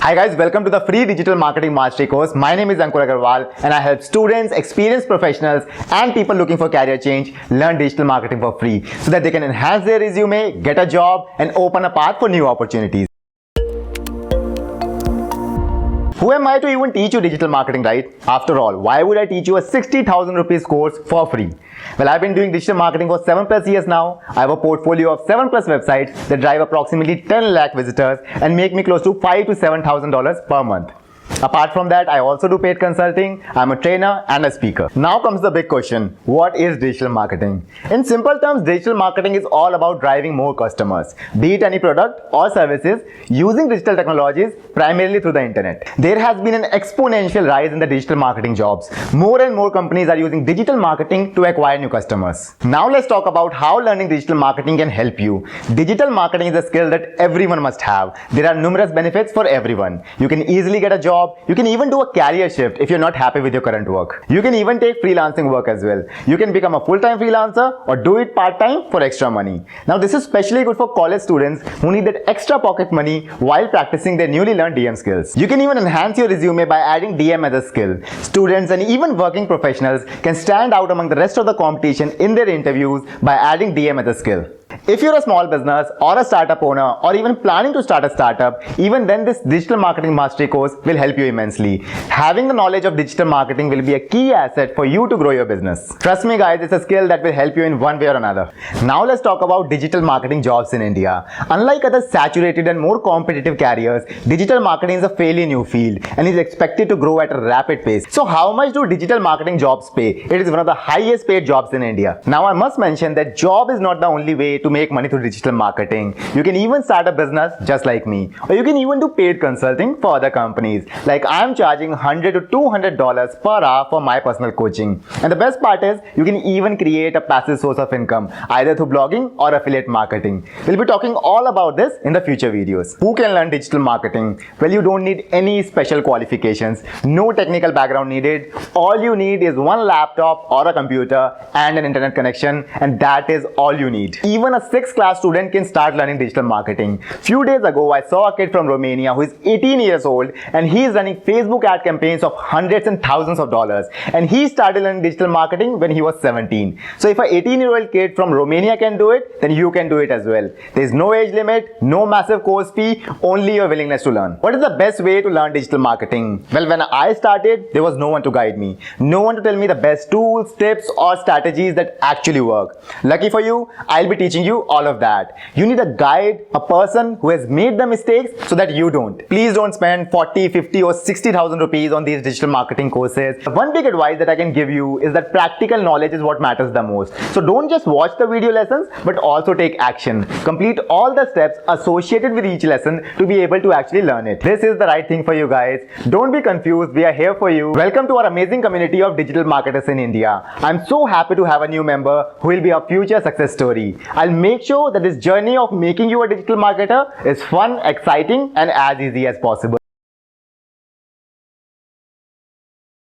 Hi guys, welcome to the free digital marketing mastery course. My name is Ankur Aggarwal and I help students, experienced professionals and people looking for career change learn digital marketing for free so that they can enhance their resume, get a job and open a path for new opportunities. Who am I to even teach you digital marketing, right? After all, why would I teach you a 60,000 rupees course for free? Well, I've been doing digital marketing for 7+ years now. I have a portfolio of 7+ websites that drive approximately 10 lakh visitors and make me close to $5,000 to $7,000 per month. Apart from that, I also do paid consulting. I'm a trainer and a speaker. Now comes the big question. What is digital marketing? In simple terms, digital marketing is all about driving more customers, be it any product or services, using digital technologies primarily through the internet. There has been an exponential rise in the digital marketing jobs. More and more companies are using digital marketing to acquire new customers. Now let's talk about how learning digital marketing can help you. Digital marketing is a skill that everyone must have. There are numerous benefits for everyone. You can easily get a job. You can even do a career shift if you're not happy with your current work. You can even take freelancing work as well. You can become a full-time freelancer or do it part-time for extra money. Now this is especially good for college students who need that extra pocket money while practicing their newly learned DM skills. You can even enhance your resume by adding DM as a skill. Students and even working professionals can stand out among the rest of the competition in their interviews by adding DM as a skill. If you're a small business or a startup owner or even planning to start a startup, even then this digital marketing mastery course will help you immensely. Having the knowledge of digital marketing will be a key asset for you to grow your business. Trust me guys, it's a skill that will help you in one way or another. Now let's talk about digital marketing jobs in India. Unlike other saturated and more competitive careers, digital marketing is a fairly new field and is expected to grow at a rapid pace. So how much do digital marketing jobs pay? It is one of the highest paid jobs in India. Now I must mention that job is not the only way to make money through digital marketing. You can even start a business just like me, or you can even do paid consulting for other companies. Like I'm charging $100 to $200 per hour for my personal coaching. And the best part is you can even create a passive source of income either through blogging or affiliate marketing. We'll be talking all about this in the future videos. Who can learn digital marketing? Well, you don't need any special qualifications, no technical background needed. All you need is one laptop or a computer and an internet connection, and that is all you need. Even a 6th class student can start learning digital marketing. Few days ago, I saw a kid from Romania who is 18 years old and he is running Facebook ad campaigns of hundreds and thousands of dollars. And he started learning digital marketing when he was 17. So if an 18-year-old kid from Romania can do it, then you can do it as well. There is no age limit, no massive course fee, only your willingness to learn. What is the best way to learn digital marketing? Well, when I started, there was no one to guide me. No one to tell me the best tools, tips or strategies that actually work. Lucky for you, I'll be teaching you all of that. You need a guide, a person who has made the mistakes so that you don't. Please don't spend 40, 50 or 60,000 rupees on these digital marketing courses. One big advice that I can give you is that practical knowledge is what matters the most. So don't just watch the video lessons, but also take action. Complete all the steps associated with each lesson to be able to actually learn it. This is the right thing for you guys. Don't be confused. We are here for you. Welcome to our amazing community of digital marketers in India. I'm so happy to have a new member who will be a future success story. I'll make sure that this journey of making you a digital marketer is fun, exciting and as easy as possible.